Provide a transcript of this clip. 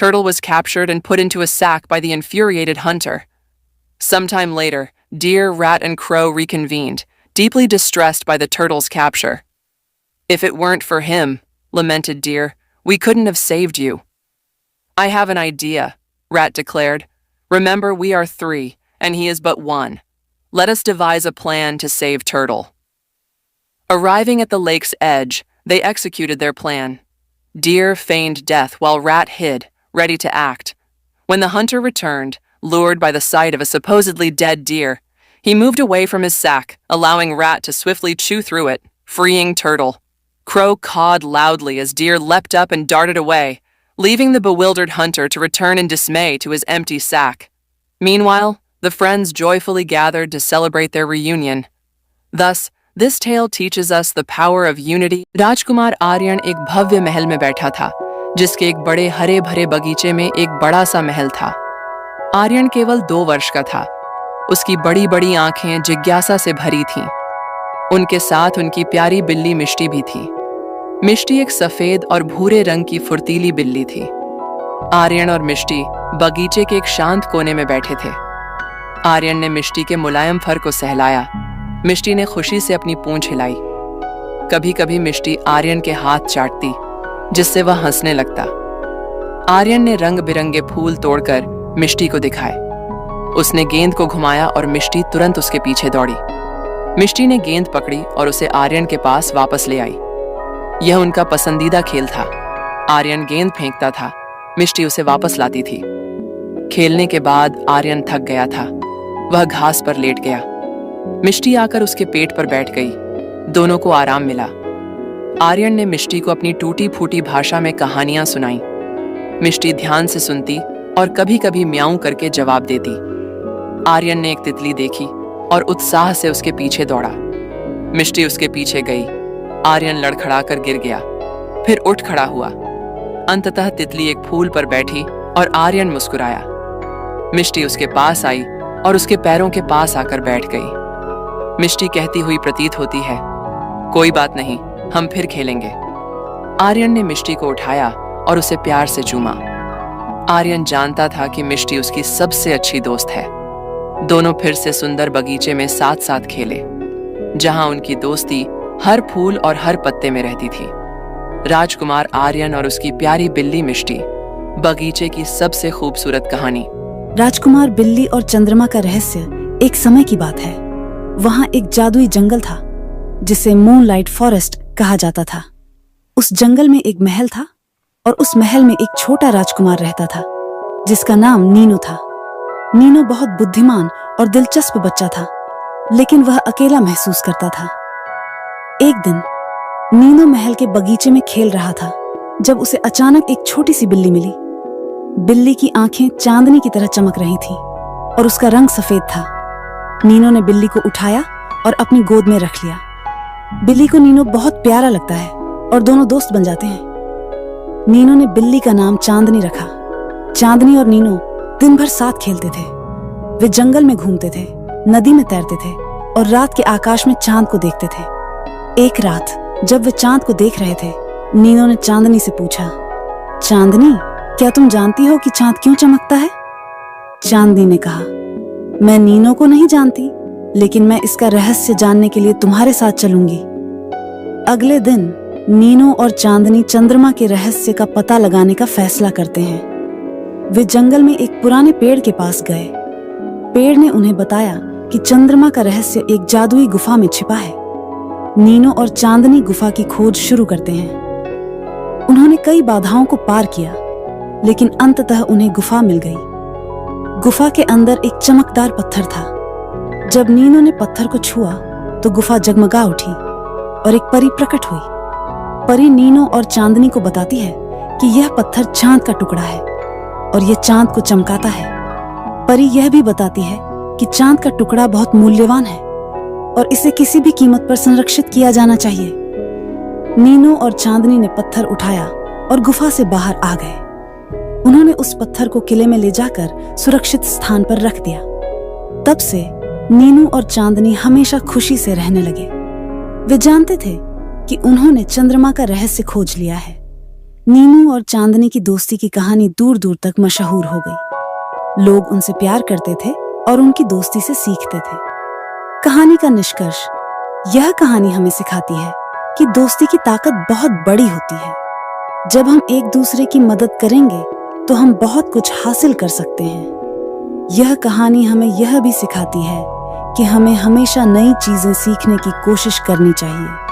Turtle was captured and put into a sack by the infuriated hunter. Sometime later, Deer, Rat, and Crow reconvened, deeply distressed by the turtle's capture. "If it weren't for him," lamented Deer, "we couldn't have saved you." "I have an idea," Rat declared. "Remember, we are 3, and he is but 1. Let us devise a plan to save Turtle." Arriving at the lake's edge, they executed their plan. Deer feigned death while Rat hid, ready to act. When the hunter returned, lured by the sight of a supposedly dead deer, he moved away from his sack, allowing Rat to swiftly chew through it, freeing Turtle. Crow cawed loudly as Deer leapt up and darted away, leaving the bewildered hunter to return in dismay to his empty sack. Meanwhile, the friends joyfully gathered to celebrate their reunion. Thus, this tale teaches us the power of unity. राजकुमार आर्यन एक भव्य महल में बैठा था, जिसके एक बड़े हरे भरे बगीचे में एक बड़ा सा महल था। आर्यन केवल 2 वर्ष का था। उसकी बड़ी बड़ी आंखें जिज्ञासा से भरी थीं। उनके साथ उनकी प्यारी बिल्ली मिष्टी भी थी। मिष्टी एक सफेद और भूरे रंग की फुर्तीली बिल्ली थी। आर्यन और मिष्टी बगीचे के एक शांत कोने में बैठे थे। आर्यन ने मिष्टी के मुलायम फर को सहलाया। मिष्टी ने खुशी से अपनी पूंछ हिलाई। कभी कभी मिष्टी आर्यन के हाथ चाटती, जिससे वह हंसने लगता। आर्यन ने रंग बिरंगे फूल तोड़कर मिष्टी को दिखाए। उसने गेंद को घुमाया और मिष्टी तुरंत उसके पीछे दौड़ी। मिष्टी ने गेंद पकड़ी और उसे आर्यन के पास वापस ले आई। यह उनका पसंदीदा खेल था। आर्यन गेंद फेंकता था, मिष्टी उसे वापस लाती थी। खेलने के बाद आर्यन थक गया था। वह घास पर लेट गया। मिष्टी आकर उसके पेट पर बैठ गई। दोनों को आराम मिला। आर्यन ने मिष्टी को अपनी टूटी फूटी भाषा में कहानियां सुनाई। मिष्टी ध्यान से सुनती और कभी कभी म्याऊं करके जवाब देती। आर्यन ने एक तितली देखी और उत्साह से उसके पीछे दौड़ा। मिष्टी उसके पीछे गई। आर्यन लड़खड़ाकर गिर गया, फिर उठ खड़ा हुआ। अंततः तितली एक फूल पर बैठी और आर्यन मुस्कुराया। मिष्टी उसके पास आई और उसके पैरों के पास आकर बैठ गई। मिष्टी कहती हुई प्रतीत होती है, "कोई बात नहीं, हम फिर खेलेंगे।" आर्यन ने मिष्टी को उठाया और उसे प्यार से चूमा। आर्यन जानता था कि मिष्टी उसकी सबसे अच्छी दोस्त है। दोनों फिर से सुंदर बगीचे में साथ साथ खेले, जहां उनकी दोस्ती हर फूल और हर पत्ते में रहती थी। राजकुमार आर्यन और उसकी प्यारी बिल्ली मिष्टी, बगीचे की सबसे खूबसूरत कहानी। राजकुमार बिल्ली और चंद्रमा का रहस्य। एक समय की बात है। वहां एक जादुई जंगल था, जिसे मूनलाइट फॉरेस्ट कहा जाता था। उस जंगल में एक महल था और उस महल में एक छोटा राजकुमार रहता था, जिसका नाम नीनो था। नीनो बहुत बुद्धिमान और दिलचस्प बच्चा था, लेकिन वह अकेला महसूस करता था। एक दिन नीनो महल के बगीचे में खेल रहा था, जब उसे अचानक एक छोटी सी बिल्ली मिली। बिल्ली की आंखें चांदनी की तरह चमक रही थीं और उसका रंग सफेद था। नीनो ने बिल्ली को उठाया और अपनी गोद में रख लिया। बिल्ली को नीनो बहुत प्यारा लगता है और दोनों दोस्त बन जाते हैं। नीनो ने बिल्ली का नाम चांदनी रखा। चांदनी और नीनो दिन भर साथ खेलते थे। वे जंगल में घूमते थे, नदी में तैरते थे और रात के आकाश में चांद को देखते थे। एक रात जब वे चांद को देख रहे थे, नीनो ने चांदनी से पूछा, "चांदनी, क्या तुम जानती हो कि चांद क्यों चमकता है?" चांदनी ने कहा, "मैं नीनो को नहीं जानती, लेकिन मैं इसका रहस्य जानने के लिए तुम्हारे साथ चलूंगी।" अगले दिन नीनो और चांदनी चंद्रमा के रहस्य का पता लगाने का फैसला करते हैं। वे जंगल में एक पुराने पेड़ के पास गए। पेड़ ने उन्हें बताया कि चंद्रमा का रहस्य एक जादुई गुफा में छिपा है। नीनो और चांदनी गुफा की खोज शुरू करते हैं। उन्होंने कई बाधाओं को पार किया, लेकिन अंततः उन्हें गुफा मिल गई। गुफा के अंदर एक चमकदार पत्थर था। जब नीनो ने पत्थर को छुआ तो गुफा जगमगा उठी और एक परी प्रकट हुई। परी नीनो और चांदनी को बताती है कि यह पत्थर चांद का टुकड़ा है और यह चांद को चमकाता है। परी यह भी बताती है कि चांद का टुकड़ा बहुत मूल्यवान है और इसे किसी भी कीमत पर संरक्षित किया जाना चाहिए। नीनो और चांदनी ने पत्थर उठाया और गुफा से बाहर आ गए। उन्होंने उस पत्थर को किले में ले जाकर सुरक्षित स्थान पर रख दिया। तब से नीनो और चांदनी हमेशा खुशी से रहने लगे। वे जानते थे कि उन्होंने चंद्रमा का रहस्य खोज लिया है। नीनू और चांदनी की दोस्ती की कहानी दूर दूर तक मशहूर हो गई। लोग उनसे प्यार करते थे और उनकी दोस्ती से सीखते थे। कहानी का निष्कर्ष, यह कहानी हमें सिखाती है कि दोस्ती की ताकत बहुत बड़ी होती है। जब हम एक दूसरे की मदद करेंगे तो हम बहुत कुछ हासिल कर सकते हैं। यह कहानी हमें यह भी सिखाती है कि हमें हमेशा नई चीजें सीखने की कोशिश करनी चाहिए।